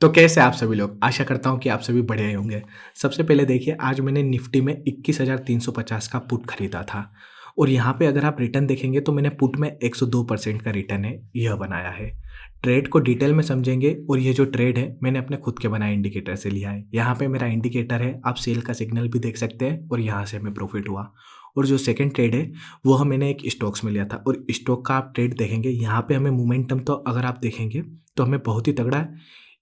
तो कैसे आप सभी लोग? आशा करता हूँ कि आप सभी बढ़िया ही होंगे। सबसे पहले देखिए, आज मैंने निफ्टी में 21,350 का पुट खरीदा था और यहाँ पे अगर आप रिटर्न देखेंगे तो मैंने पुट में 102% का रिटर्न है, यह बनाया है। ट्रेड को डिटेल में समझेंगे और ये जो ट्रेड है मैंने अपने खुद के बनाए इंडिकेटर से लिया है। यहाँ पे मेरा इंडिकेटर है, आप सेल का सिग्नल भी देख सकते हैं और यहाँ से हमें प्रॉफिट हुआ। और जो सेकंड ट्रेड है वो मैंने एक स्टॉक्स में लिया था और स्टॉक का आप ट्रेड देखेंगे, यहाँ पे हमें मोमेंटम तो अगर आप देखेंगे तो हमें बहुत ही तगड़ा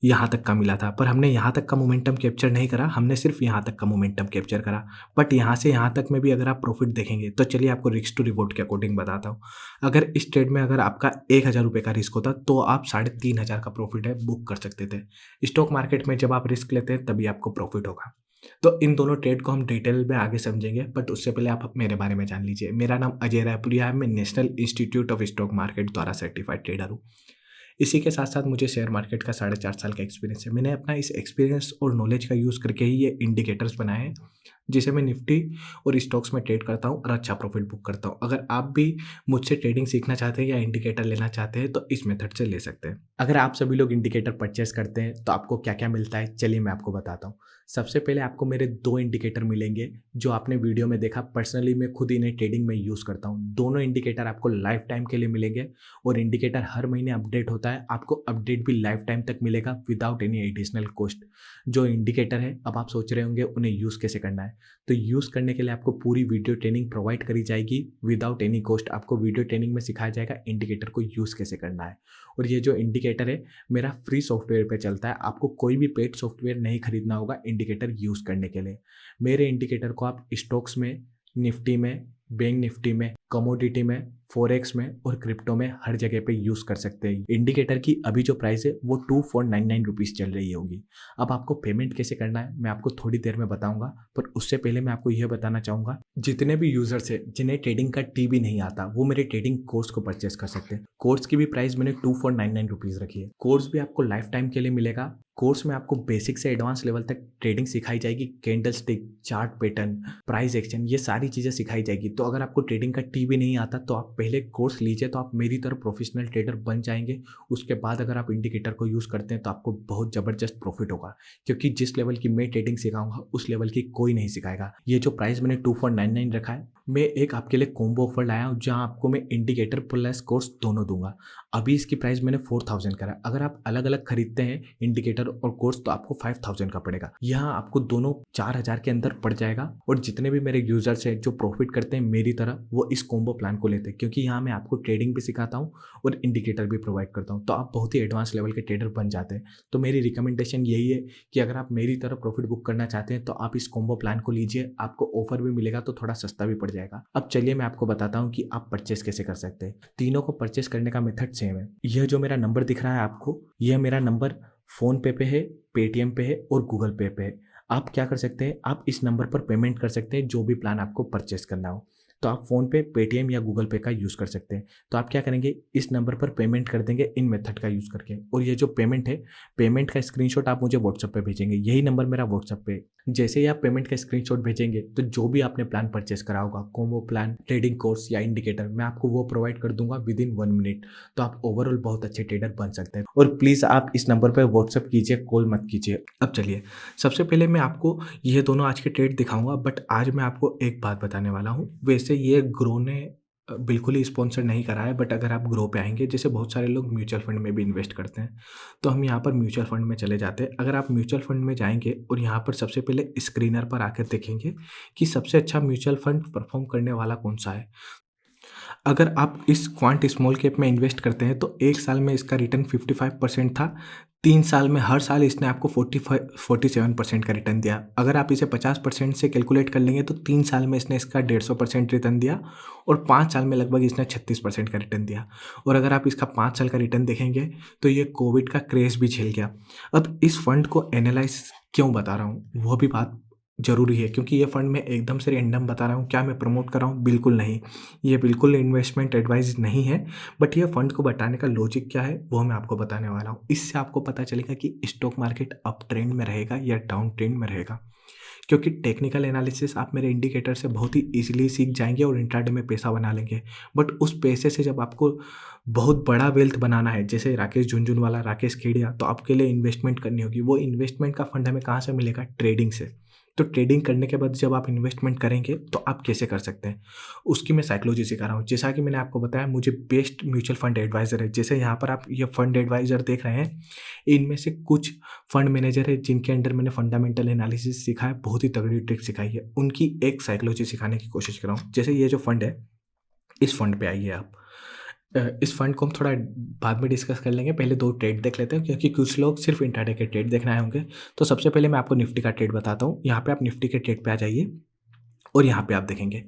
यहाँ तक का मिला था, पर हमने यहाँ तक का मोमेंटम कैप्चर नहीं करा, हमने सिर्फ यहाँ तक का मोमेंटम कैप्चर करा। बट यहाँ से यहाँ तक में भी अगर आप प्रॉफिट देखेंगे तो चलिए आपको रिस्क टू रिवॉर्ड के अकॉर्डिंग बताता हूँ। अगर इस ट्रेड में अगर आपका 1,000 रुपये का रिस्क होता तो आप 3,500 का प्रॉफिट है बुक कर सकते थे। स्टॉक मार्केट में जब आप रिस्क लेते हैं तभी आपको प्रॉफिट होगा। तो इन दोनों ट्रेड को हम डिटेल में आगे समझेंगे, बट उससे पहले आप मेरे बारे में जान लीजिए। मेरा नाम अजय रायपुरिया है, मैं national institute of stock market द्वारा सर्टिफाइड ट्रेडर हूँ। इसी के साथ साथ मुझे शेयर मार्केट का 4.5 साल का एक्सपीरियंस है। मैंने अपना इस एक्सपीरियंस और नॉलेज का यूज़ करके ही ये इंडिकेटर्स बनाए हैं, जिसे मैं निफ्टी और स्टॉक्स में ट्रेड करता हूँ और अच्छा प्रॉफिट बुक करता हूँ। अगर आप भी मुझसे ट्रेडिंग सीखना चाहते हैं या इंडिकेटर लेना चाहते हैं तो इस मेथड से ले सकते हैं। अगर आप सभी लोग इंडिकेटर परचेस करते हैं तो आपको क्या क्या मिलता है, चलिए मैं आपको बताता हूँ। सबसे पहले आपको मेरे 2 इंडिकेटर मिलेंगे जो आपने वीडियो में देखा। पर्सनली मैं खुद इन्हें ट्रेडिंग में यूज़ करता हूँ। दोनों इंडिकेटर आपको लाइफ टाइम के लिए मिलेंगे और इंडिकेटर हर महीने अपडेट होता है। आपको अपडेट भी लाइफ टाइम तक मिलेगा विदाउट एनी एडिशनल कॉस्ट। जो इंडिकेटर है, अब आप सोच रहे होंगे उन्हें यूज़ कैसे करना है, तो यूज़ करने के लिए आपको पूरी वीडियो ट्रेनिंग प्रोवाइड करी जाएगी विदाउट एनी कॉस्ट। आपको वीडियो ट्रेनिंग में सिखाया जाएगा इंडिकेटर को यूज़ कैसे करना है। और ये जो इंडिकेटर है मेरा फ्री सॉफ्टवेयर पे चलता है, आपको कोई भी पेड सॉफ्टवेयर नहीं खरीदना होगा इंडिकेटर यूज़ करने के लिए। मेरे इंडिकेटर को आप स्टॉक्स में, निफ्टी में, बैंक निफ्टी में, कमोडिटी में, फॉरेक्स में और क्रिप्टो में हर जगह पे यूज़ कर सकते हैं। इंडिकेटर की अभी जो प्राइस है वो 2499 रुपीज़ चल रही होगी। अब आपको पेमेंट कैसे करना है मैं आपको थोड़ी देर में बताऊंगा, पर उससे पहले मैं आपको यह बताना चाहूँगा, जितने भी यूज़र्स हैं जिन्हें ट्रेडिंग का टी भी नहीं आता वो मेरे ट्रेडिंग कोर्स को परचेस कर सकते हैं। कोर्स की भी प्राइस मैंने 2499 रुपीज़ रखी है। कोर्स भी आपको लाइफ टाइम के लिए मिलेगा। कोर्स में आपको बेसिक से एडवांस लेवल तक ट्रेडिंग सिखाई जाएगी। Candle stick, chart pattern, price action, ये सारी चीज़ें सिखाई जाएगी। तो अगर आपको ट्रेडिंग का टी भी नहीं आता तो आप पहले कोर्स लीजिए, तो आप मेरी तरह प्रोफेशनल ट्रेडर बन जाएंगे। उसके बाद अगर आप इंडिकेटर को यूज़ करते हैं तो आपको बहुत ज़बरदस्त प्रॉफिट होगा, क्योंकि जिस लेवल की मैं ट्रेडिंग सिखाऊंगा उस लेवल की कोई नहीं सिखाएगा। ये जो प्राइस मैंने 2499 रखा है, मैं एक आपके लिए कॉम्बो ऑफर लाया हूँ जहाँ आपको मैं इंडिकेटर प्लस कोर्स दोनों दूंगा। अभी इसकी प्राइस मैंने 4000 करा। अगर आप अलग अलग खरीदते हैं इंडिकेटर और कोर्स तो आपको 5000 का पड़ेगा। यहाँ आपको दोनों 4000 के अंदर पड़ जाएगा। और जितने भी मेरे यूजर्स हैं जो प्रॉफिट करते हैं मेरी तरह, वो इस कॉम्बो प्लान को लेते हैं, क्योंकि यहाँ मैं आपको ट्रेडिंग भी सिखाता हूँ और इंडिकेटर भी प्रोवाइड करता हूँ। तो आप बहुत ही एडवांस लेवल के ट्रेडर बन जाते हैं। तो मेरी रिकमेंडेशन यही है कि अगर आप मेरी तरह प्रॉफिट बुक करना चाहते हैं तो आप इस कॉम्बो प्लान को लीजिए। आपको ऑफर भी मिलेगा तो थोड़ा सस्ता भी पड़ जाएगा। अब चलिए मैं आपको बताता हूँ कि आप परचेस कैसे कर सकते हैं। तीनों को परचेस करने का मेथड सेम है। यह जो मेरा नंबर दिख रहा है आपको, यह मेरा नंबर फ़ोन पे है, पेटीएम पे है और गूगल पे है। आप क्या कर सकते हैं, आप इस नंबर पर पेमेंट कर सकते हैं जो भी प्लान आपको परचेस करना हो। तो आप फ़ोन पे, पेटीएम या गूगल पे का यूज़ कर सकते हैं। तो आप क्या करेंगे, इस नंबर पर पेमेंट कर देंगे इन मेथड का यूज़ करके। और ये जो पेमेंट है, पेमेंट का स्क्रीनशॉट आप मुझे व्हाट्सएप पे भेजेंगे। यही नंबर मेरा व्हाट्सएप पे है। जैसे ही आप पेमेंट का स्क्रीनशॉट भेजेंगे तो जो भी आपने प्लान परचेस करा होगा, कॉम्बो प्लान, ट्रेडिंग कोर्स या इंडिकेटर, मैं आपको वो प्रोवाइड कर दूंगा विद इन 1 मिनट। तो आप ओवरऑल बहुत अच्छे ट्रेडर बन सकते हैं। और प्लीज़ आप इस नंबर पर व्हाट्सएप कीजिए, कॉल मत कीजिए। अब चलिए, सबसे पहले मैं आपको ये दोनों आज के ट्रेड दिखाऊंगा, बट आज मैं आपको एक बात बताने वाला हूँ। वैसे ये ग्रो ने बिल्कुल ही स्पॉन्सर नहीं करा है, बट अगर आप ग्रो पे आएंगे, जैसे बहुत सारे लोग म्यूचुअल फंड में भी इन्वेस्ट करते हैं, तो हम यहाँ पर म्यूचुअल फंड में चले जाते हैं। अगर आप म्यूचुअल फंड में जाएंगे और यहाँ पर सबसे पहले स्क्रीनर पर आकर देखेंगे कि सबसे अच्छा म्यूचुअल फंड परफॉर्म करने वाला कौन सा है। अगर आप इस क्वांट स्मॉल कैप में इन्वेस्ट करते हैं तो 1 साल में इसका रिटर्न 55% था। 3 साल में हर साल इसने आपको 47% का रिटर्न दिया। अगर आप इसे 50% से कैलकुलेट कर लेंगे तो 3 साल में इसने इसका 150% रिटर्न दिया और 5 साल में लगभग इसने 36% का रिटर्न दिया। और अगर आप इसका 5 साल का रिटर्न देखेंगे तो ये कोविड का क्रेज़ भी झेल गया। अब इस फंड को एनालाइज़ क्यों बता रहा हूँ, वो भी बात ज़रूरी है, क्योंकि ये फंड मैं एकदम से रैंडम बता रहा हूँ। क्या मैं प्रमोट कर रहा हूँ? बिल्कुल नहीं। ये बिल्कुल इन्वेस्टमेंट एडवाइस नहीं है, बट ये फंड को बताने का लॉजिक क्या है वो मैं आपको बताने वाला हूँ। इससे आपको पता चलेगा कि स्टॉक मार्केट अप ट्रेंड में रहेगा या डाउन ट्रेंड में रहेगा। क्योंकि टेक्निकल एनालिसिस आप मेरे इंडिकेटर से बहुत ही ईज़िली सीख जाएँगे और इंट्राडे में पैसा बना लेंगे। बट उस पैसे से जब आपको बहुत बड़ा वेल्थ बनाना है, जैसे राकेश झुनझुनवाला, राकेश केडिया, तो आपके लिए इन्वेस्टमेंट करनी होगी। वो इन्वेस्टमेंट का फंड हमें कहाँ से मिलेगा? ट्रेडिंग से। तो ट्रेडिंग करने के बाद जब आप इन्वेस्टमेंट करेंगे तो आप कैसे कर सकते हैं, उसकी मैं साइकोलॉजी सिखा रहा हूँ। जैसा कि मैंने आपको बताया, मुझे बेस्ट म्यूचुअल फंड एडवाइज़र है। जैसे यहाँ पर आप ये फंड एडवाइज़र देख रहे हैं, इनमें से कुछ फंड मैनेजर है जिनके अंडर मैंने फंडामेंटल एनालिसिस सीखा है, बहुत ही तगड़ी ट्रिक सिखाई है। उनकी एक साइकोलॉजी सिखाने की कोशिश कर रहा हूँ। जैसे ये जो फंड है, इस फंड पे आइए आप। इस फंड को हम थोड़ा बाद में डिस्कस कर लेंगे, पहले 2 ट्रेड देख लेते हैं, क्योंकि कुछ लोग सिर्फ इंट्राडे के ट्रेड देखने आए होंगे। तो सबसे पहले मैं आपको निफ्टी का ट्रेड बताता हूँ। यहाँ पे आप निफ्टी के ट्रेड पे आ जाइए और यहाँ पे आप देखेंगे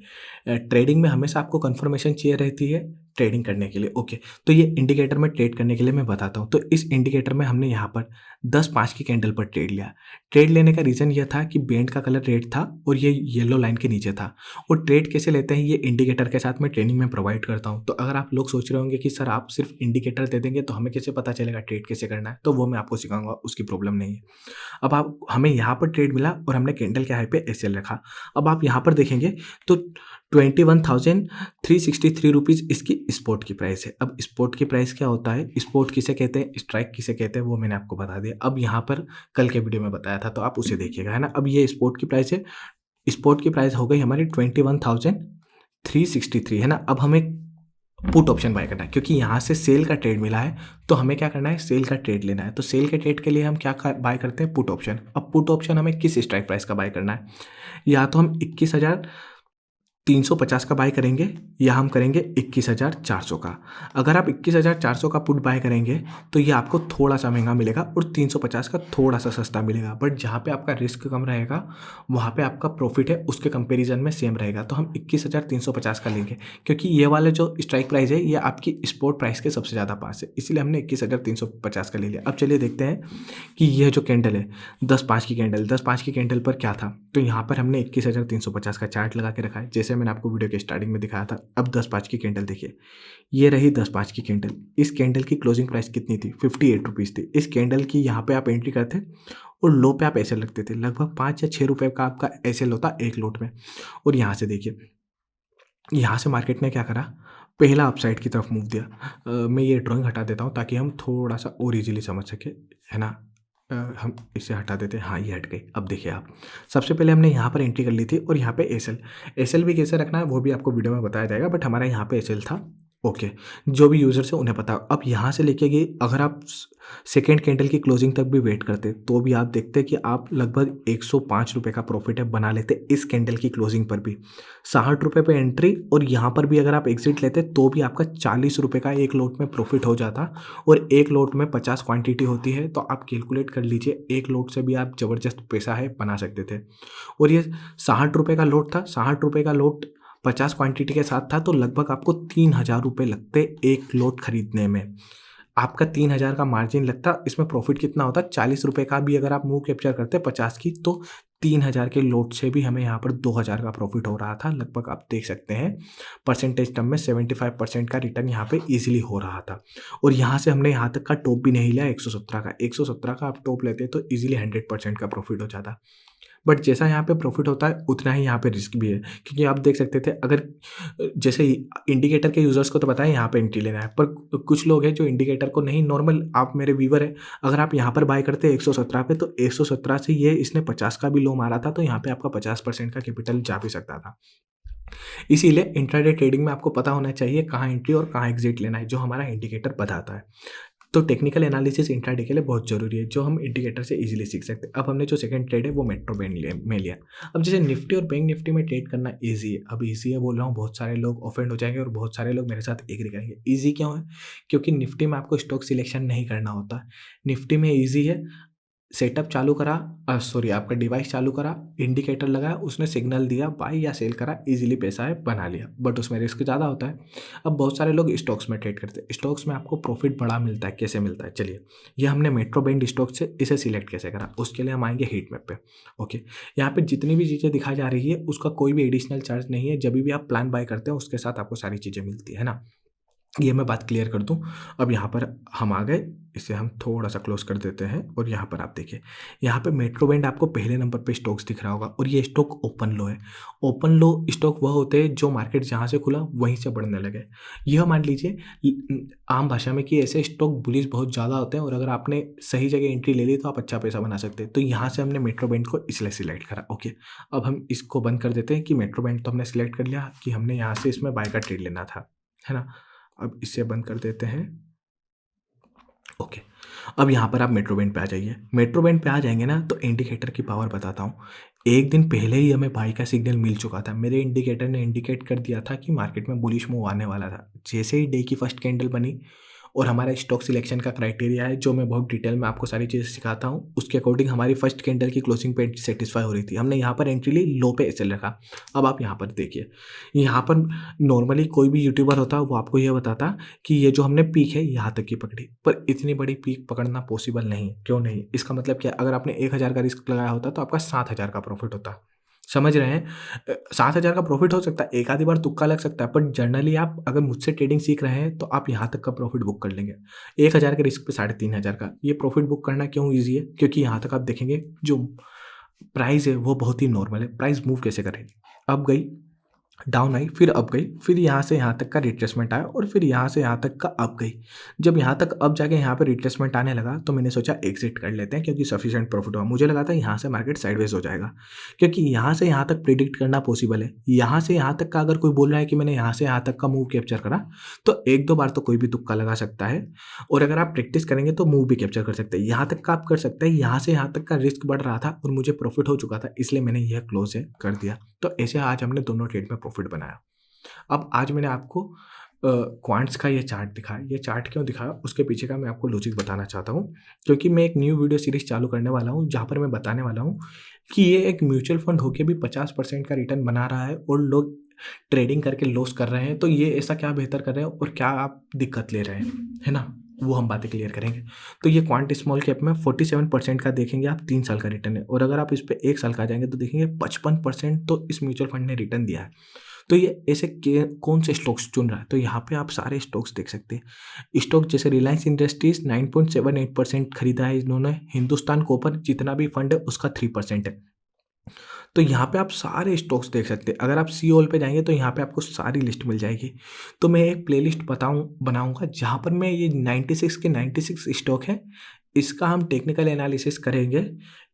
ट्रेडिंग में हमेशा आपको कंफर्मेशन चाहिए रहती है ट्रेडिंग करने के लिए। ओके, तो ये इंडिकेटर में ट्रेड करने के लिए मैं बताता हूँ। तो इस इंडिकेटर में हमने यहाँ पर 10-5 की कैंडल पर ट्रेड लिया। ट्रेड लेने का रीज़न ये था कि बैंड का कलर रेड था और ये येलो लाइन के नीचे था। और ट्रेड कैसे लेते हैं, ये इंडिकेटर के साथ मैं ट्रेनिंग में प्रोवाइड करता हूँ। तो अगर आप लोग सोच रहे होंगे कि सर आप सिर्फ इंडिकेटर दे देंगे तो हमें कैसे पता चलेगा ट्रेड कैसे करना है, तो वो मैं आपको सिखाऊंगा, उसकी प्रॉब्लम नहीं है। अब आप हमें यहाँ पर ट्रेड मिला और हमने कैंडल के हाई पे एसएल रखा। अब आप यहाँ पर देखेंगे तो 21,363 रुपीज़ इसकी स्पॉट की प्राइस है। अब स्पॉट की प्राइस क्या होता है, स्पॉट किसे कहते हैं, स्ट्राइक किसे कहते हैं, वो मैंने आपको बता दिया। अब यहाँ पर कल के वीडियो में बताया था, तो आप उसे देखिएगा, है ना। अब ये स्पॉट की प्राइस है, स्पॉट की प्राइस हो गई हमारी 21,363, है ना। अब हमें पुट ऑप्शन बाय करना है, क्योंकि यहाँ से सेल का ट्रेड मिला है, तो हमें क्या करना है, सेल का ट्रेड लेना है। तो सेल के ट्रेड के लिए हम क्या बाय करते हैं, पुट ऑप्शन। अब पुट ऑप्शन हमें किस स्ट्राइक प्राइस का बाय करना है, या तो हम 21,350 का बाय करेंगे या हम करेंगे 21,400 का। अगर आप 21,400 का पुट बाय करेंगे तो ये आपको थोड़ा सा महंगा मिलेगा और 350 का थोड़ा सा सस्ता मिलेगा। बट जहाँ पे आपका रिस्क कम रहेगा वहाँ पे आपका प्रॉफिट है उसके कंपैरिजन में सेम रहेगा। तो हम 21,350 का लेंगे, क्योंकि ये वाले जो स्ट्राइक प्राइस है ये आपकी स्पॉट प्राइस के सबसे ज़्यादा पास है, इसलिए हमने 21,350 का ले लिया। अब चलिए देखते हैं कि यह जो कैंडल है 10-5 की कैंडल, 10-5 की कैंडल पर क्या था। तो यहाँ पर हमने 21,350 का चार्ट लगा के रखा है, जैसे मैंने आपको वीडियो के स्टार्टिंग में दिखाया था। अब 10-5 की कैंडल देखिए, ये रही 10-5 की कैंडल। इस कैंडल की क्लोजिंग प्राइस कितनी थी, 58 रुपीज़ थी। इस कैंडल की यहाँ पे आप एंट्री करते और लो पे आप ऐसे लगते थे, लगभग 5 या 6 रुपये का आपका एसएल होता एक लोट में। और यहाँ से देखिए, यहाँ से मार्केट ने क्या करा, पहला अपसाइड की तरफ मूव दिया। मैं ये ड्राइंग हटा देता हूँ ताकि हम थोड़ा सा और ईजिली समझ सके, है ना। हम इसे हटा देते हैं, हाँ ये हट गई। अब देखिए आप, सबसे पहले हमने यहाँ पर एंट्री कर ली थी और यहाँ पे एसएल भी कैसे रखना है वो भी आपको वीडियो में बताया जाएगा, बट हमारा यहाँ पे एसएल था। ओके, जो भी यूज़र्स है उन्हें पता। अब यहाँ से लेके गई, अगर आप सेकेंड कैंडल की क्लोजिंग तक भी वेट करते तो भी आप देखते कि आप लगभग 105 रुपये का प्रॉफिट है बना लेते इस कैंडल की क्लोजिंग पर भी। 60 रुपये पे एंट्री और यहाँ पर भी अगर आप एग्जिट लेते तो भी आपका 40 रुपये का एक लोट में प्रॉफिट हो जाता। और एक लोट में 50 क्वांटिटी होती है, तो आप कैलकुलेट कर लीजिए एक लोट से भी आप ज़बरदस्त पैसा है बना सकते थे। और ये 60 रुपये का लोट था, 60 रुपये का लोट 50 क्वांटिटी के साथ था, तो लगभग आपको 3,000 रुपये लगते एक लोट खरीदने में। आपका 3,000 का मार्जिन लगता, इसमें प्रॉफिट कितना होता, 40 रुपये का भी अगर आप मूव कैप्चर करते 50 की, तो 3,000 के लोट से भी हमें यहाँ पर 2,000 का प्रॉफिट हो रहा था। लगभग आप देख सकते हैं परसेंटेज टर्म में 75% का रिटर्न यहाँ पे इजीली हो रहा था। और यहाँ से हमने यहाँ तक का टॉप भी नहीं लिया 117 का। 117 का आप टॉप लेते तो इजीली 100% का प्रॉफिट हो जाता। बट जैसा यहाँ पे प्रॉफिट होता है उतना ही यहाँ पे रिस्क भी है, क्योंकि आप देख सकते थे, अगर जैसे इंडिकेटर के यूज़र्स को तो पता है यहाँ पे एंट्री लेना है, पर कुछ लोग हैं जो इंडिकेटर को नहीं, नॉर्मल आप मेरे व्यूवर है, अगर आप यहाँ पर बाय करते 117 पे, तो 117 से ये इसने 50 का भी लो मारा था, तो यहाँ पे आपका 50% का कैपिटल जा भी सकता था। इसीलिए इंट्राडे ट्रेडिंग में आपको पता होना चाहिए कहाँ एंट्री और कहाँ एग्जिट लेना है, जो हमारा इंडिकेटर बताता है। तो टेक्निकल एनालिसिस इंट्राडे के लिए बहुत ज़रूरी है, जो हम इंडिकेटर से इजीली सीख सकते हैं। अब हमने जो सेकंड ट्रेड है वो मेट्रो बैंक में लिया। अब जैसे निफ्टी और बैंक निफ्टी में ट्रेड करना इजी है। अब इजी है बोल रहा हूँ, बहुत सारे लोग ऑफेंड हो जाएंगे और बहुत सारे लोग मेरे साथ एग्री करेंगे। इजी क्यों है, क्योंकि निफ्टी में आपको स्टॉक सिलेक्शन नहीं करना होता। निफ्टी में ईजी है, सेटअप चालू करा, आपका डिवाइस चालू करा, इंडिकेटर लगाया, उसने सिग्नल दिया, बाय या सेल करा, इजीली पैसा है बना लिया। बट उसमें रिस्क ज़्यादा होता है। अब बहुत सारे लोग स्टॉक्स में ट्रेड करते हैं, स्टॉक्स में आपको प्रॉफिट बड़ा मिलता है। कैसे मिलता है, चलिए, ये हमने मेट्रो बैंक स्टॉक से इसे सिलेक्ट कैसे करा, उसके लिए हम आएंगे हीट मैप पे। ओके, यहाँ पे जितनी भी चीज़ें दिखाई जा रही है उसका कोई भी एडिशनल चार्ज नहीं है। जब भी आप प्लान बाय करते हैं उसके साथ आपको सारी चीज़ें मिलती है ना। ये मैं बात क्लियर कर दूँ। अब यहाँ पर हम आ गए, इसे हम थोड़ा-सा क्लोज़ कर देते हैं और यहाँ पर आप देखिए, यहाँ पे मेट्रो बैंड आपको पहले नंबर पे स्टॉक्स दिख रहा होगा और ये स्टॉक ओपन लो है। ओपन लो स्टॉक वह होते हैं जो मार्केट जहाँ से खुला वहीं से बढ़ने लगे। यह मान लीजिए आम भाषा में कि ऐसे स्टॉक बुलिश बहुत ज़्यादा होते हैं और अगर आपने सही जगह एंट्री ले ली तो आप अच्छा पैसा बना सकते हैं। तो यहाँ से हमने मेट्रो बैंड को इसलिए सिलेक्ट करा। ओके, अब हम इसको बंद कर देते हैं कि मेट्रो बैंड तो हमने सिलेक्ट कर लिया कि हमने यहाँ से इसमें बाय का ट्रेड लेना था, है ना? अब इसे बंद कर देते हैं। ओके, अब यहाँ पर आप मेट्रो बैंड पे आ जाइए। मेट्रो बैंड पे आ जाएंगे ना तो इंडिकेटर की पावर बताता हूँ। एक दिन पहले ही हमें बाई का सिग्नल मिल चुका था। मेरे इंडिकेटर ने इंडिकेट कर दिया था कि मार्केट में बुलिश मूव आने वाला था। जैसे ही डे की फर्स्ट कैंडल बनी और हमारा स्टॉक सिलेक्शन का क्राइटेरिया है जो मैं बहुत डिटेल में आपको सारी चीज़ें सिखाता हूँ, उसके अकॉर्डिंग हमारी फर्स्ट कैंडल की क्लोजिंग पे सेटिस्फाई हो रही थी। हमने यहाँ पर एंट्री ली, लो पे एसएल रखा। अब आप यहाँ पर देखिए, यहाँ पर नॉर्मली कोई भी यूट्यूबर होता वो आपको ये बताता कि ये जो हमने पीक है यहाँ तक की पकड़ी, पर इतनी बड़ी पीक पकड़ना पॉसिबल नहीं। क्यों नहीं? इसका मतलब क्या, अगर आपने 1000 का रिस्क लगाया होता तो आपका 7000 का प्रॉफिट होता। समझ रहे हैं? 7000 का प्रॉफिट हो सकता है, एक आधी बार तुक्का लग सकता है, पर जनरली आप अगर मुझसे ट्रेडिंग सीख रहे हैं तो आप यहाँ तक का प्रॉफिट बुक कर लेंगे। 1000 के रिस्क पे 3500 का ये प्रॉफिट बुक करना क्यों ईज़ी है? क्योंकि यहाँ तक आप देखेंगे जो प्राइस है वो बहुत ही नॉर्मल है। प्राइस मूव कैसे करेगी? अप गई, डाउन आई, फिर अप गई, फिर यहाँ से यहाँ तक का रिट्रेसमेंट आया और फिर यहाँ से यहाँ तक का अप गई। जब यहाँ तक अप जाके यहाँ पे रिट्रेसमेंट आने लगा तो मैंने सोचा एग्जिट कर लेते हैं क्योंकि सफिशिएंट प्रॉफिट हुआ। मुझे लगा था यहाँ से मार्केट साइडवेज हो जाएगा क्योंकि यहाँ से यहाँ तक प्रिडिक्ट करना पॉसिबल है। यहाँ से यहाँ तक का अगर कोई बोल रहा है कि मैंने यहाँ से यहाँ तक का मूव कैप्चर करा तो एक दो बार तो कोई भी तुक्का लगा सकता है और अगर आप प्रैक्टिस करेंगे तो मूव भी कैप्चर कर सकते हैं। यहाँ तक का आप कर सकते हैं, यहाँ से यहाँ तक का रिस्क बढ़ रहा था और मुझे प्रॉफिट हो चुका था, इसलिए मैंने यह क्लोज कर दिया। तो ऐसे आज हमने दोनों ट्रेड में प्रॉफिट बनाया। अब आज मैंने आपको क्वांट्स का ये चार्ट दिखाया। ये चार्ट क्यों दिखाया उसके पीछे का मैं आपको लॉजिक बताना चाहता हूँ, क्योंकि मैं एक न्यू वीडियो सीरीज चालू करने वाला हूँ जहाँ पर मैं बताने वाला हूँ कि ये एक म्यूचुअल फंड होके भी 50% का रिटर्न बना रहा है और लोग ट्रेडिंग करके लॉस कर रहे हैं। तो ये ऐसा क्या बेहतर कर रहे हैं और क्या आप दिक्कत ले रहे हैं, है ना? वो हम बातें क्लियर करेंगे। तो ये क्वांट स्मॉल कैप में 47% का देखेंगे आप 3 साल का रिटर्न है और अगर आप इस पर 1 साल का आ जाएंगे तो देखेंगे 55% तो इस म्यूचुअल फंड ने रिटर्न दिया है। तो ये ऐसे कौन से स्टॉक्स चुन रहा है? तो यहाँ पे आप सारे स्टॉक्स देख सकते हैं। स्टॉक जैसे रिलायंस इंडस्ट्रीज 9.78% खरीदा है इन्होंने। हिंदुस्तान कॉपर जितना भी फंड है उसका 3% है। तो यहाँ पे आप सारे स्टॉक्स देख सकते हैं। अगर आप सी ऑल पे जाएंगे तो यहाँ पे आपको सारी लिस्ट मिल जाएगी। तो मैं एक प्लेलिस्ट बनाऊंगा जहाँ पर मैं ये 96 के 96 स्टॉक हैं, इसका हम टेक्निकल एनालिसिस करेंगे,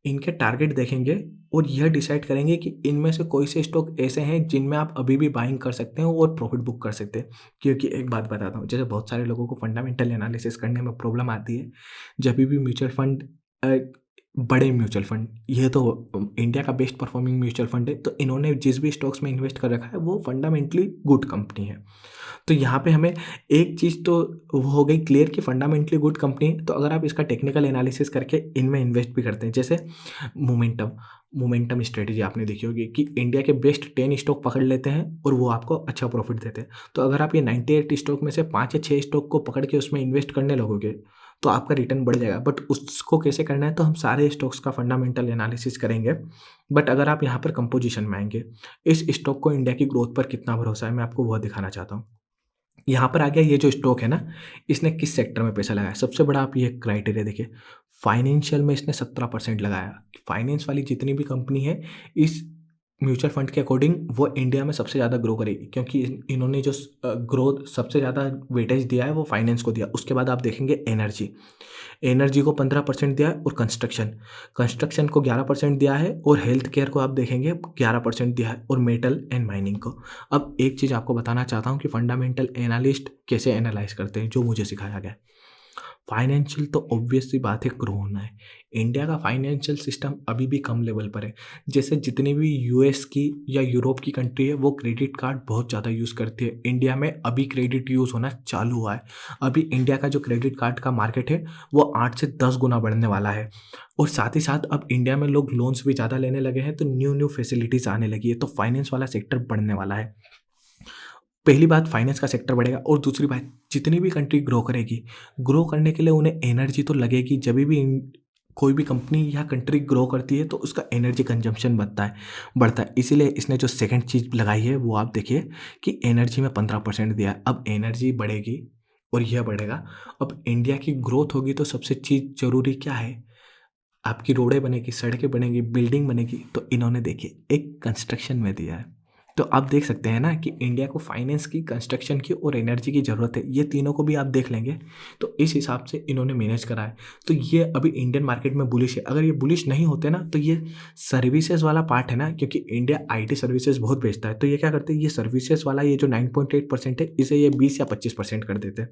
इनके टारगेट देखेंगे और यह डिसाइड करेंगे कि इनमें से कोई से स्टॉक ऐसे हैं जिनमें आप अभी भी बाइंग कर सकते हैं और प्रॉफिट बुक कर सकते हैं। क्योंकि एक बात बताता हूँ, जैसे बहुत सारे लोगों को फंडामेंटल एनालिसिस करने में प्रॉब्लम आती है। जब भी म्यूचुअल फंड बड़े म्यूचुअल फंड, ये तो इंडिया का बेस्ट परफॉर्मिंग म्यूचुअल फंड है, तो इन्होंने जिस भी स्टॉक्स में इन्वेस्ट कर रखा है वो फंडामेंटली गुड कंपनी है। तो यहाँ पे हमें एक चीज़ तो वो हो गई क्लियर कि फंडामेंटली गुड कंपनी है। तो अगर आप इसका टेक्निकल एनालिसिस करके इनमें इन्वेस्ट भी करते हैं, जैसे मोमेंटम स्ट्रेटेजी आपने देखी होगी कि इंडिया के बेस्ट 10 स्टॉक पकड़ लेते हैं और वो आपको अच्छा प्रॉफिट देते हैं। तो अगर आप ये 98 स्टॉक में से 5 या 6 स्टॉक को पकड़ के उसमें इन्वेस्ट करने लगोगे तो आपका रिटर्न बढ़ जाएगा। बट उसको कैसे करना है, तो हम सारे स्टॉक्स का फंडामेंटल एनालिसिस करेंगे। बट अगर आप यहाँ पर कंपोजिशन में आएंगे, इस स्टॉक को इंडिया की ग्रोथ पर कितना भरोसा है मैं आपको वह दिखाना चाहता हूँ। यहाँ पर आ गया ये जो स्टॉक है ना, इसने किस सेक्टर में पैसा लगाया। सबसे बड़ा आप ये क्राइटेरिया देखिए, फाइनेंशियल में इसने 17% लगाया। फाइनेंस वाली जितनी भी कंपनी है इस म्यूचुअल फंड के अकॉर्डिंग वो इंडिया में सबसे ज़्यादा ग्रो करेगी, क्योंकि इन्होंने जो ग्रोथ सबसे ज़्यादा वेटेज दिया है वो फाइनेंस को दिया। उसके बाद आप देखेंगे एनर्जी को 15% दिया है और कंस्ट्रक्शन को 11% दिया है और हेल्थ केयर को आप देखेंगे 11% दिया है और मेटल एंड माइनिंग को। अब एक चीज़ आपको बताना चाहता हूँ कि फंडामेंटल एनालिस्ट कैसे एनालाइज करते हैं, जो मुझे सिखाया गया। फाइनेंशियल तो ऑब्वियस सी बात है ग्रो होना है। इंडिया का फाइनेंशियल सिस्टम अभी भी कम लेवल पर है। जैसे जितनी भी यूएस की या यूरोप की कंट्री है वो क्रेडिट कार्ड बहुत ज़्यादा यूज़ करती है, इंडिया में अभी क्रेडिट यूज़ होना चालू हुआ है। अभी इंडिया का जो क्रेडिट कार्ड का मार्केट है वो 8 से 10 गुना बढ़ने वाला है और साथ ही साथ अब इंडिया में लोग लोन्स भी ज़्यादा लेने लगे हैं, तो न्यू फैसिलिटीज़ आने लगी है, तो फाइनेंस वाला सेक्टर बढ़ने वाला है। पहली बात फाइनेंस का सेक्टर बढ़ेगा और दूसरी बात जितनी भी कंट्री ग्रो करेगी, ग्रो करने के लिए उन्हें एनर्जी तो लगेगी। जब भी कोई भी कंपनी या कंट्री ग्रो करती है तो उसका एनर्जी कंजम्पशन बढ़ता है। इसीलिए इसने जो सेकंड चीज़ लगाई है वो आप देखिए कि एनर्जी में 15% दिया है। अब एनर्जी बढ़ेगी और यह बढ़ेगा। अब इंडिया की ग्रोथ होगी तो सबसे चीज़ ज़रूरी क्या है? आपकी रोडें बनेगी, सड़कें बनेंगी, बिल्डिंग बनेगी, तो इन्होंने देखिए एक कंस्ट्रक्शन में दिया है। तो आप देख सकते हैं ना कि इंडिया को फाइनेंस की, कंस्ट्रक्शन की और एनर्जी की ज़रूरत है। ये तीनों को भी आप देख लेंगे तो इस हिसाब से इन्होंने मैनेज करा है। तो ये अभी इंडियन मार्केट में बुलिश है। अगर ये बुलिश नहीं होते ना तो ये सर्विसेज़ वाला पार्ट है ना, क्योंकि इंडिया आईटी सर्विसेज़ बहुत बेचता है, तो ये क्या करते हैं, ये सर्विसेज़ वाला ये जो 9.8% है इसे ये 20 या 25% कर देते हैं।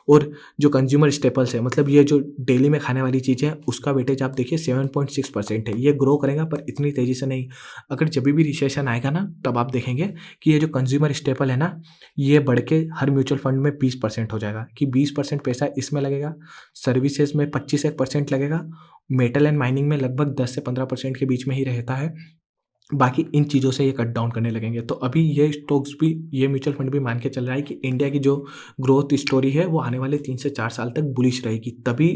और जो कंज्यूमर स्टेपल्स है, मतलब ये जो डेली में खाने वाली चीज़ें हैं, उसका वेटेज आप देखिए 7.6% है। ये ग्रो करेगा पर इतनी तेज़ी से नहीं। अगर जभी भी रिसेशन आएगा ना तब आप देखेंगे कि ये जो कंज्यूमर स्टेपल है ना, ये बढ़ के हर म्यूचुअल फंड में 20% हो जाएगा, कि 20% पैसा इसमें लगेगा, सर्विसेज में 25% लगेगा, मेटल एंड माइनिंग में लगभग 10 से 15% के बीच में ही रहता है। बाकी इन चीज़ों से ये कट डाउन करने लगेंगे। तो अभी ये स्टॉक्स भी, ये म्यूचुअल फंड भी मान के चल रहा है कि इंडिया की जो ग्रोथ स्टोरी है वो आने वाले 3 से 4 साल तक बुलिश रहेगी। तभी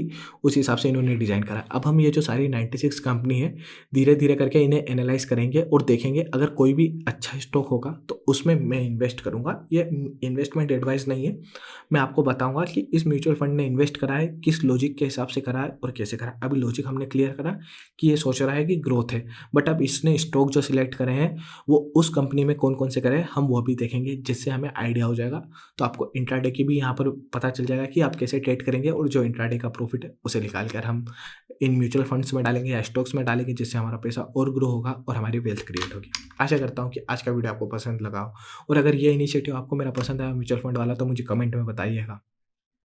उस हिसाब से इन्होंने डिज़ाइन करा है। अब हम ये जो सारी 96 कंपनी है, धीरे-धीरे करके इन्हें एनालाइज़ करेंगे और देखेंगे अगर कोई भी अच्छा स्टॉक होगा तो उसमें मैं इन्वेस्ट करूँगा। ये इन्वेस्टमेंट एडवाइस नहीं है। मैं आपको बताऊँगा कि इस म्यूचुअल फंड ने इन्वेस्ट करा है, किस लॉजिक के हिसाब से करा है और कैसे करा है। अभी लॉजिक हमने क्लियर करा कि ये सोच रहा है कि ग्रोथ है। बट अब इसने स्टॉक जो सिलेक्ट करे हैं वो उस कंपनी में कौन-कौन से करे हैं हम वो भी देखेंगे, जिससे हमें आइडिया हो जाएगा। तो आपको इंट्राडे की भी यहाँ पर पता चल जाएगा कि आप कैसे ट्रेड करेंगे और जो इंट्राडे का प्रॉफिट है उसे निकाल कर हम इन म्यूचुअल फंड्स में डालेंगे या स्टॉक्स में डालेंगे, जिससे हमारा पैसा और ग्रो होगा और हमारी वेल्थ क्रिएट होगी। आशा करता हूँ कि आज का वीडियो आपको पसंद लगा हो और अगर ये इनिशिएटिव आपको मेरा पसंद आया म्यूचुअल फंड वाला तो मुझे कमेंट में बताइएगा।